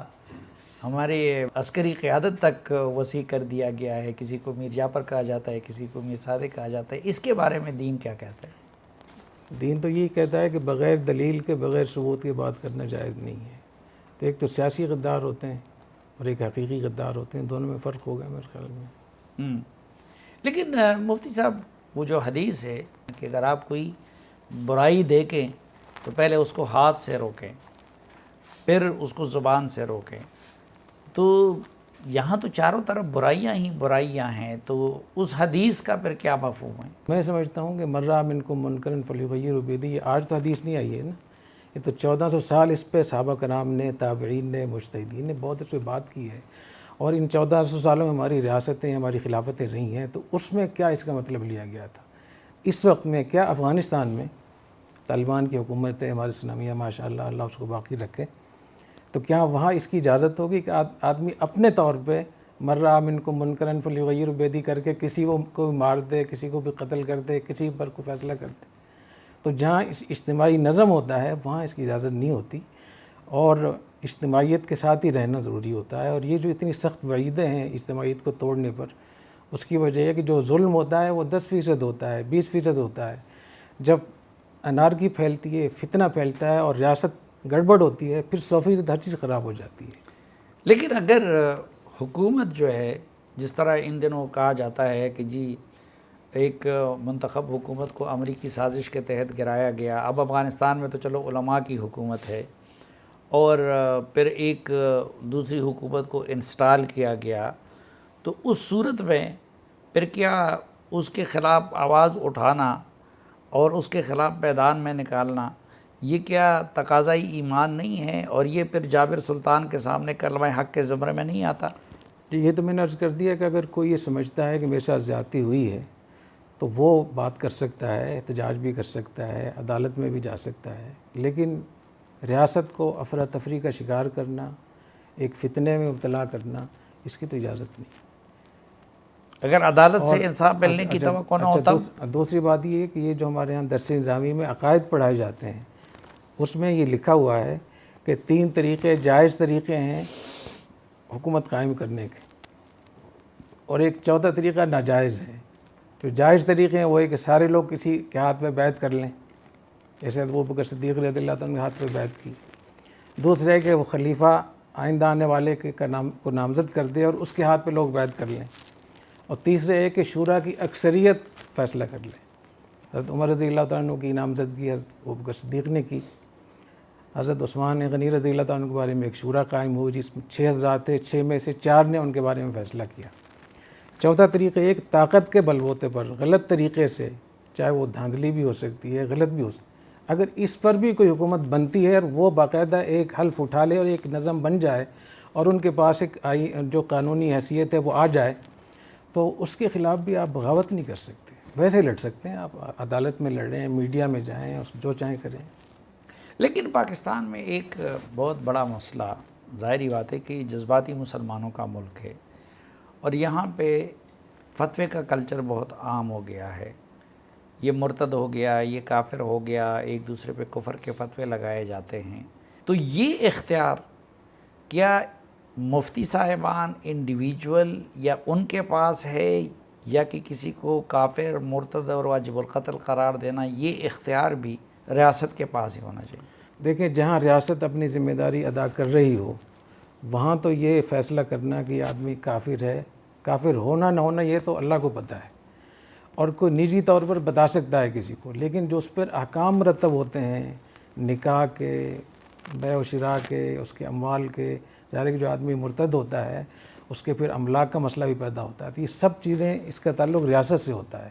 ہمارے عسکری قیادت تک وسیع کر دیا گیا ہے، کسی کو میر جعفر کہا جاتا ہے، کسی کو میر صادق کہا جاتا ہے، اس کے بارے میں دین کیا کہتا ہے؟ دین تو یہی کہتا ہے کہ بغیر دلیل کے، بغیر ثبوت کے بات کرنا جائز نہیں ہے۔ تو ایک تو سیاسی غدار ہوتے ہیں اور ایک حقیقی غدار ہوتے ہیں، دونوں میں فرق ہوگا میرے خیال میں۔ لیکن مفتی صاحب، وہ جو حدیث ہے کہ اگر آپ کوئی برائی دیکھیں تو پہلے اس کو ہاتھ سے روکیں، پھر اس کو زبان سے روکیں، تو یہاں تو چاروں طرف برائیاں ہی برائیاں ہیں، تو اس حدیث کا پھر کیا مفہوم ہے؟ میں سمجھتا ہوں کہ من رأى منکم منکرا فلیغیرہ بیدہ، یہ آج تو حدیث نہیں آئی ہے نا، یہ تو 1400 سال اس پہ صحابہ کرام نے، تابعین نے، مجتہدین نے بہت اس پہ بات کی ہے، اور ان 1400 سالوں میں ہماری ریاستیں ہماری خلافتیں رہی ہیں، تو اس میں کیا اس کا مطلب لیا گیا تھا؟ اس وقت میں کیا افغانستان میں طالبان کی حکومت ہے، ہمارے اسلامیہ ماشاء اللہ، اللہ اس کو باقی رکھے، تو کیا وہاں اس کی اجازت ہوگی کہ آدمی اپنے طور پہ مر رہا منکم منکرا فلیغیرہ بیدی کر کے کسی کو مار دے، کسی کو بھی قتل کر دے، کسی پر کو فیصلہ کر دے؟ تو جہاں اس اجتماعی نظم ہوتا ہے وہاں اس کی اجازت نہیں ہوتی، اور اجتماعیت کے ساتھ ہی رہنا ضروری ہوتا ہے۔ اور یہ جو اتنی سخت وعیدیں ہیں اجتماعیت کو توڑنے پر، اس کی وجہ ہے کہ جو ظلم ہوتا ہے وہ 10% ہوتا ہے، 20% ہوتا ہے۔ جب انارکی پھیلتی ہے، فتنہ پھیلتا ہے اور ریاست گڑبڑ ہوتی ہے، پھر 100% ہر چیز خراب ہو جاتی ہے۔ لیکن اگر حکومت جو ہے، جس طرح ان دنوں کہا جاتا ہے کہ جی ایک منتخب حکومت کو امریکی سازش کے تحت گرایا گیا، اب افغانستان میں تو چلو علماء کی حکومت ہے، اور پھر ایک دوسری حکومت کو انسٹال کیا گیا، تو اس صورت میں پھر کیا اس کے خلاف آواز اٹھانا اور اس کے خلاف میدان میں نکالنا، یہ کیا تقاضائی ایمان نہیں ہے، اور یہ پھر جابر سلطان کے سامنے کلمہ حق کے زمرے میں نہیں آتا؟ یہ تو میں نے عرض کر دیا کہ اگر کوئی یہ سمجھتا ہے کہ میرے ساتھ زیادتی ہوئی ہے تو وہ بات کر سکتا ہے، احتجاج بھی کر سکتا ہے، عدالت میں بھی جا سکتا ہے، لیکن ریاست کو افراتفری کا شکار کرنا، ایک فتنے میں مبتلا کرنا، اس کی تو اجازت نہیں۔ اگر عدالت سے انصاف ملنے کی توقع نہ ہوتا؟ دوسری بات یہ ہے کہ یہ جو ہمارے ہاں درس نظامی میں عقائد پڑھائے جاتے ہیں، اس میں یہ لکھا ہوا ہے کہ 3 طریقے جائز طریقے ہیں حکومت قائم کرنے کے، اور ایک چوتھا طریقہ ناجائز ہے۔ جو جائز طریقے ہیں وہ ہے کہ سارے لوگ کسی کے ہاتھ میں بیعت کر لیں، جیسے ابو بکر صدیق رضی اللہ تعالیٰ کے ہاتھ پہ بیعت کی۔ دوسرا ہے کہ وہ خلیفہ آئندہ آنے والے کا نام کو نامزد کر دے اور اس کے ہاتھ پہ لوگ بیعت کر لیں۔ اور تیسرے ہے کہ شورا کی اکثریت فیصلہ کر لے۔ حضرت عمر رضی اللہ تعالیٰ عنہ کی نامزدگی حضرت ابو بکر صدیق نے کی۔ حضرت عثمان غنی رضی اللہ تعالیٰ عنہ کے بارے میں ایک شورا قائم ہوئی جس میں 6 حضرات تھے، 6 میں سے 4 نے ان کے بارے میں فیصلہ کیا۔ چوتھا طریقہ ایک طاقت کے بلبوتے پر غلط طریقے سے، چاہے وہ دھاندلی بھی ہو سکتی ہے، غلط بھی ہو سکتی ہے، اگر اس پر بھی کوئی حکومت بنتی ہے اور وہ باقاعدہ ایک حلف اٹھا لے اور ایک نظم بن جائے اور ان کے پاس ایک جو قانونی حیثیت ہے وہ آ جائے، تو اس کے خلاف بھی آپ بغاوت نہیں کر سکتے۔ ویسے لڑ سکتے ہیں، آپ عدالت میں لڑیں، میڈیا میں جائیں، جو چاہیں کریں۔ لیکن پاکستان میں ایک بہت بڑا مسئلہ، ظاہری بات ہے کہ جذباتی مسلمانوں کا ملک ہے، اور یہاں پہ فتوے کا کلچر بہت عام ہو گیا ہے۔ یہ مرتد ہو گیا، یہ کافر ہو گیا، ایک دوسرے پہ کفر کے فتوے لگائے جاتے ہیں۔ تو یہ اختیار کیا مفتی صاحبان انڈیویجول یا ان کے پاس ہے، یا کہ کسی کو کافر، مرتد اور واجب القتل قرار دینا، یہ اختیار بھی ریاست کے پاس ہی ہونا چاہیے؟ دیکھیں، جہاں ریاست اپنی ذمہ داری ادا کر رہی ہو وہاں تو یہ فیصلہ کرنا کہ یہ آدمی کافر ہے، کافر ہونا نہ ہونا یہ تو اللہ کو پتہ ہے، اور کوئی نجی طور پر بتا سکتا ہے کسی کو، لیکن جو اس پر احکام مرتب ہوتے ہیں نکاح کے، بیع و شراء کے، اس کے اموال کے، ظاہر ہے کہ جو آدمی مرتد ہوتا ہے اس کے پھر املاک کا مسئلہ بھی پیدا ہوتا ہے، تو یہ سب چیزیں، اس کا تعلق ریاست سے ہوتا ہے۔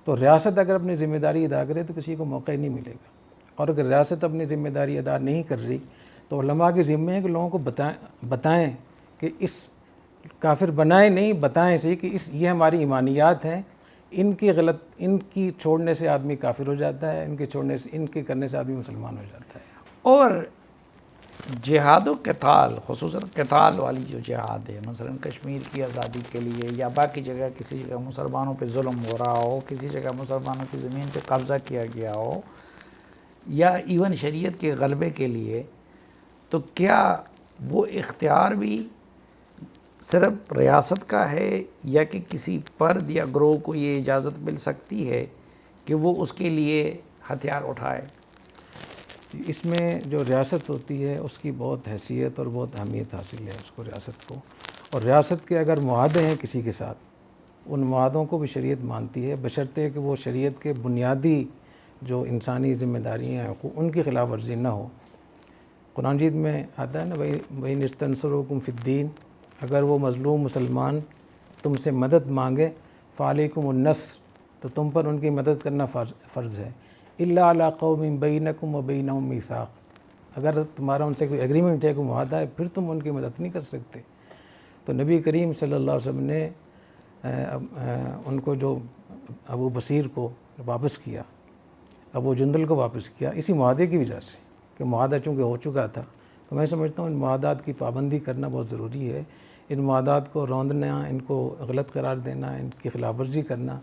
تو ریاست اگر اپنی ذمہ داری ادا کرے تو کسی کو موقع ہی نہیں ملے گا، اور اگر ریاست اپنی ذمہ داری ادا نہیں کر رہی تو علماء کے ذمہ ہے کہ لوگوں کو بتائیں کہ اس کافر بنائیں نہیں، بتائیں صحیح کہ یہ ہماری ایمانیات ہیں، ان کی چھوڑنے سے آدمی کافر ہو جاتا ہے، ان کے کرنے سے آدمی مسلمان ہو جاتا ہے۔ اور جہاد و قتال، خصوصاً قتال والی جو جہاد ہے، مثلا کشمیر کی آزادی کے لیے یا باقی جگہ کسی جگہ مسلمانوں پہ ظلم ہو رہا ہو، کسی جگہ مسلمانوں کی زمین پہ قبضہ کیا گیا ہو، یا ایون شریعت کے غلبے کے لیے، تو کیا وہ اختیار بھی صرف ریاست کا ہے، یا کہ کسی فرد یا گروہ کو یہ اجازت مل سکتی ہے کہ وہ اس کے لیے ہتھیار اٹھائے؟ اس میں جو ریاست ہوتی ہے اس کی بہت حیثیت اور بہت اہمیت حاصل ہے اس کو، ریاست کو، اور ریاست کے اگر معاہدے ہیں کسی کے ساتھ، ان معاہدوں کو بھی شریعت مانتی ہے، بشرطے کہ وہ شریعت کے بنیادی جو انسانی ذمہ داریاں ہیں ان کی خلاف ورزی نہ ہو۔ قرآن مجید میں آتا ہے نا، وَإِنِ اسْتَنْصَرُوكُمْ فِي الدِّينِ، اگر وہ مظلوم مسلمان تم سے مدد مانگے فَعَلَيْكُمُ النَّصْرُ، تو تم پر ان کی مدد کرنا فرض ہے، إِلَّا عَلَىٰ قَوْمٍ بَيْنَكُمْ وَبَيْنَهُمْ مِيثَاقٌ، اگر تمہارا ان سے کوئی ایگریمنٹ ہے، کوئی معاہدہ ہے، پھر تم ان کی مدد نہیں کر سکتے۔ تو نبی کریم صلی اللہ علیہ وسلم نے ان کو جو ابو بصیر کو واپس کیا، ابو جندل کو واپس کیا، اسی معاہدے کی وجہ سے، کہ معاہدہ چونکہ ہو چکا تھا۔ تو میں سمجھتا ہوں ان معاہدات کی پابندی کرنا بہت ضروری ہے۔ ان معاہدات کو روندنا، ان کو غلط قرار دینا، ان کی خلاف ورزی کرنا،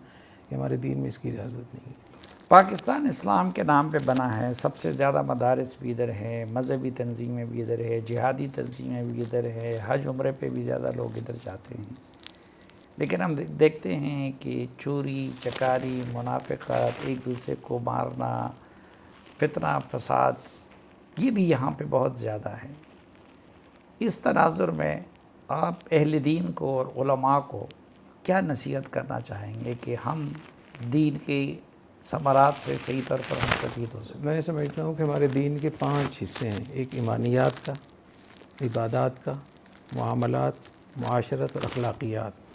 یہ ہمارے دین میں اس کی اجازت نہیں ہے۔ پاکستان اسلام کے نام پہ بنا ہے، سب سے زیادہ مدارس بھی ادھر ہے، مذہبی تنظیمیں بھی ادھر ہے، جہادی تنظیمیں بھی ادھر ہے، حج عمرے پہ بھی زیادہ لوگ ادھر جاتے ہیں، لیکن ہم دیکھتے ہیں کہ چوری چکاری، منافقت، ایک دوسرے کو مارنا، فتنہ فساد، یہ بھی یہاں پہ بہت زیادہ ہے۔ اس تناظر میں آپ اہل دین کو اور علماء کو کیا نصیحت کرنا چاہیں گے کہ ہم دین کے ثمرات سے صحیح طور پر مستفید ہو سکیں؟ میں سمجھتا ہوں کہ ہمارے دین کے 5 حصے ہیں، ایک ایمانیات کا، عبادات کا، معاملات، معاشرت اور اخلاقیات۔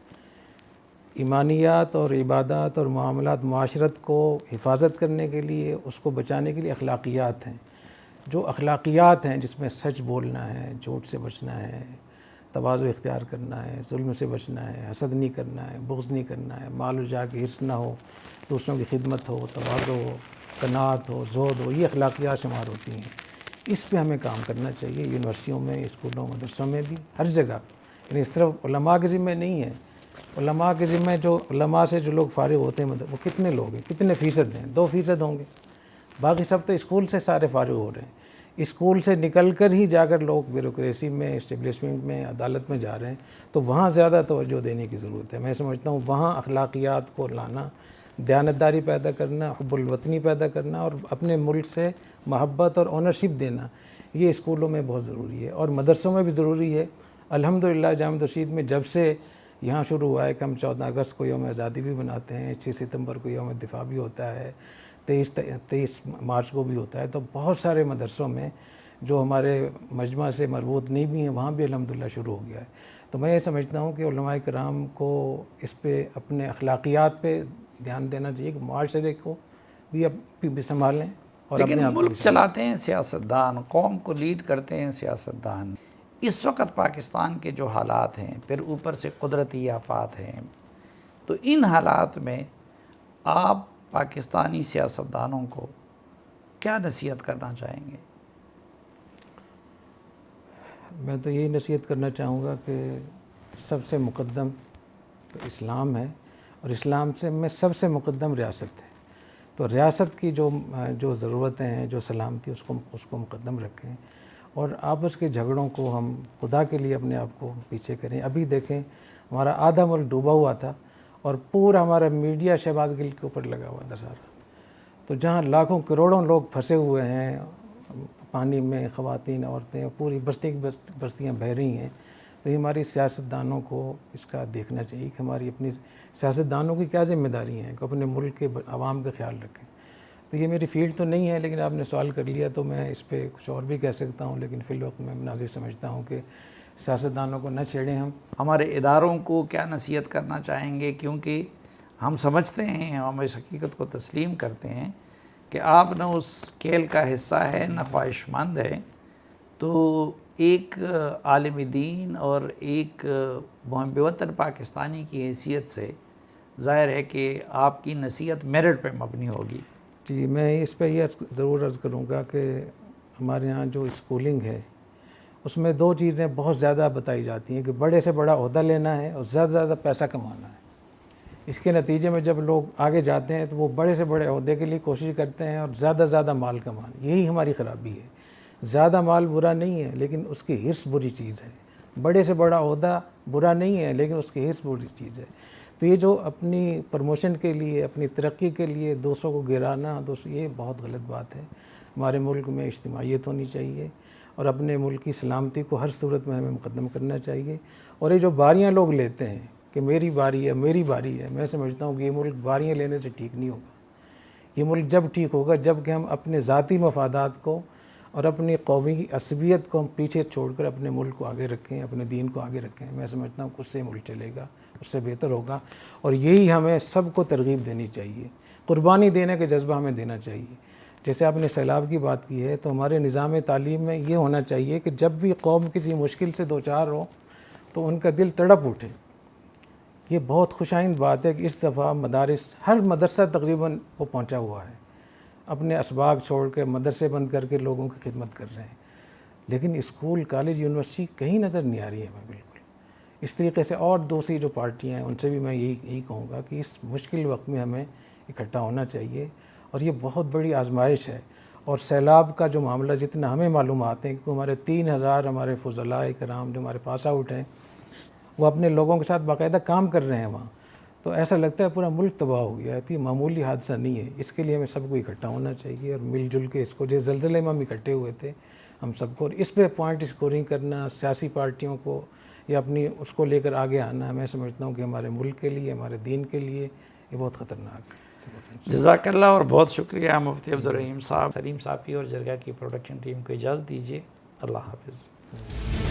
ایمانیات اور عبادات اور معاملات معاشرت کو حفاظت کرنے کے لیے، اس کو بچانے کے لیے اخلاقیات ہیں۔ جو اخلاقیات ہیں جس میں سچ بولنا ہے، جھوٹ سے بچنا ہے، تواضع اختیار کرنا ہے، ظلم سے بچنا ہے، حسد نہیں کرنا ہے، بغض نہیں کرنا ہے، مال و جاہ کی حرص نہ ہو، دوسروں کی خدمت ہو، تواضع ہو، قناعت ہو، زہد ہو، یہ اخلاقیات شمار ہوتی ہیں۔ اس پہ ہمیں کام کرنا چاہیے، یونیورسٹیوں میں، اسکولوں، مدرسوں میں بھی، ہر جگہ۔ یعنی صرف علماء کے ذمہ نہیں ہے۔ علماء کے ذمہ، جو علماء سے جو لوگ فارغ ہوتے ہیں وہ کتنے لوگ ہیں، کتنے فیصد ہیں؟ 2% ہوں گے، باقی سب تو اسکول سے سارے فارغ ہو رہے ہیں۔ اسکول سے نکل کر ہی جا کر لوگ بیوروکریسی میں، اسٹیبلشمنٹ میں، عدالت میں جا رہے ہیں، تو وہاں زیادہ توجہ دینے کی ضرورت ہے۔ میں سمجھتا ہوں وہاں اخلاقیات کو لانا، دیانتداری پیدا کرنا، حب الوطنی پیدا کرنا اور اپنے ملک سے محبت اور اونرشپ دینا، یہ اسکولوں میں بہت ضروری ہے اور مدرسوں میں بھی ضروری ہے۔ الحمدللہ جامعہ رشید میں جب سے یہاں شروع ہوا ہے کہ ہم 14 اگست کو یوم آزادی بھی مناتے ہیں، 6 ستمبر کو یوم دفاع بھی ہوتا ہے، 23 مارچ کو بھی ہوتا ہے، تو بہت سارے مدرسوں میں جو ہمارے مجمع سے مربوط نہیں بھی ہیں وہاں بھی الحمدللہ شروع ہو گیا ہے۔ تو میں یہ سمجھتا ہوں کہ علماء کرام کو اس پہ، اپنے اخلاقیات پہ دھیان دینا چاہیے کہ معاشرے کو بھی سنبھالیں اور لیکن اپنے آپ کو بھی ملک چلاتے ہیں سیاستدان، قوم کو لیڈ کرتے ہیں سیاستدان۔ اس وقت پاکستان کے جو حالات ہیں، پھر اوپر سے قدرتی آفات ہیں، تو ان حالات میں آپ پاکستانی سیاستدانوں کو کیا نصیحت کرنا چاہیں گے؟ میں تو یہی نصیحت کرنا چاہوں گا کہ سب سے مقدم اسلام ہے اور اسلام سے میں سب سے مقدم ریاست ہے، تو ریاست کی جو ضرورتیں ہیں، جو سلامتی، اس کو مقدم رکھیں اور آپس کے جھگڑوں کو ہم خدا کے لیے اپنے آپ کو پیچھے کریں۔ ابھی دیکھیں ہمارا آدھا ملک ڈوبا ہوا تھا اور پورا ہمارا میڈیا شہباز گل کے اوپر لگا ہوا تھا سارا، تو جہاں لاکھوں کروڑوں لوگ پھنسے ہوئے ہیں پانی میں، خواتین، عورتیں، پوری بستیاں بہہ رہی ہیں، تو یہ ہماری سیاستدانوں کو اس کا دیکھنا چاہیے کہ ہماری اپنی سیاستدانوں کی کیا ذمہ داری ہیں کہ اپنے ملک کے عوام کا خیال رکھیں۔ تو یہ میری فیلڈ تو نہیں ہے، لیکن آپ نے سوال کر لیا تو میں اس پہ کچھ اور بھی کہہ سکتا ہوں، لیکن فی الوقت میں مناسب سمجھتا ہوں کہ سیاستدانوں کو نہ چھیڑیں ہم۔ ہمارے اداروں کو کیا نصیحت کرنا چاہیں گے؟ کیونکہ ہم سمجھتے ہیں، ہم اس حقیقت کو تسلیم کرتے ہیں کہ آپ نہ اس کھیل کا حصہ ہے، نہ خواہش مند ہے، تو ایک عالم دین اور ایک محب وطن پاکستانی کی حیثیت سے ظاہر ہے کہ آپ کی نصیحت میرٹ پہ مبنی ہوگی۔ جی، میں اس پہ یہ ضرور عرض کروں گا کہ ہمارے ہاں جو اسکولنگ ہے اس میں 2 چیزیں بہت زیادہ بتائی جاتی ہیں کہ بڑے سے بڑا عہدہ لینا ہے اور زیادہ سے زیادہ پیسہ کمانا ہے۔ اس کے نتیجے میں جب لوگ آگے جاتے ہیں تو وہ بڑے سے بڑے عہدے کے لیے کوشش کرتے ہیں اور زیادہ سے زیادہ مال کمانا، یہی ہماری خرابی ہے۔ زیادہ مال برا نہیں ہے لیکن اس کی حرص بری چیز ہے، بڑے سے بڑا عہدہ برا نہیں ہے لیکن اس کی حرص بری چیز ہے۔ تو یہ جو اپنی پروموشن کے لیے، اپنی ترقی کے لیے دوسروں کو گرانا، یہ بہت غلط بات ہے۔ ہمارے ملک میں اجتماعیت ہونی چاہیے اور اپنے ملک کی سلامتی کو ہر صورت میں ہمیں مقدم کرنا چاہیے۔ اور یہ جو باریاں لوگ لیتے ہیں کہ میری باری ہے، میری باری ہے، میں سمجھتا ہوں کہ یہ ملک باریاں لینے سے ٹھیک نہیں ہوگا۔ یہ ملک جب ٹھیک ہوگا جب کہ ہم اپنے ذاتی مفادات کو اور اپنی قومی عصبیت کو ہم پیچھے چھوڑ کر اپنے ملک کو آگے رکھیں، اپنے دین کو آگے رکھیں۔ میں سمجھتا ہوں کہ اس سے ملک چلے گا، اس سے بہتر ہوگا، اور یہی ہمیں سب کو ترغیب دینی چاہیے۔ قربانی دینے کا جذبہ ہمیں دینا چاہیے۔ جیسے آپ نے سیلاب کی بات کی ہے، تو ہمارے نظام تعلیم میں یہ ہونا چاہیے کہ جب بھی قوم کسی مشکل سے دوچار ہو تو ان کا دل تڑپ اٹھے۔ یہ بہت خوش آئند بات ہے کہ اس دفعہ مدارس، ہر مدرسہ تقریباً وہ پہنچا ہوا ہے، اپنے اسباق چھوڑ کے مدرسے بند کر کے لوگوں کی خدمت کر رہے ہیں، لیکن اسکول، کالج، یونیورسٹی کہیں نظر نہیں آ رہی ہے ہمیں بالکل۔ اس طریقے سے اور دوسری جو پارٹیاں ہیں ان سے بھی میں یہی کہوں گا کہ اس مشکل وقت میں ہمیں اکٹھا ہونا چاہیے، اور یہ بہت بڑی آزمائش ہے۔ اور سیلاب کا جو معاملہ جتنا ہمیں معلومات ہیں کہ ہمارے 3000 ہمارے فضلاء کرام جو ہمارے پاس آؤٹ ہیں، وہ اپنے لوگوں کے ساتھ باقاعدہ کام کر رہے ہیں وہاں، تو ایسا لگتا ہے پورا ملک تباہ ہو گیا ہے۔ تو یہ معمولی حادثہ نہیں ہے، اس کے لیے ہمیں سب کو اکٹھا ہونا چاہیے اور مل جل کے اس کو، جو زلزلے میں ہم اکٹھے ہوئے تھے ہم سب کو، اور اس پہ پوائنٹ اسکورنگ کرنا سیاسی پارٹیوں کو یا اپنی اس کو لے کر آگے آنا، میں سمجھتا ہوں کہ ہمارے ملک کے لیے، ہمارے دین کے لیے یہ بہت خطرناک ہے۔ جزاک اللہ، اور بہت شکریہ مفتی عبدالرحیم صاحب، سلیم صافی اور جرگہ کی پروڈکشن ٹیم کو اجازت دیجیے۔ اللہ حافظ۔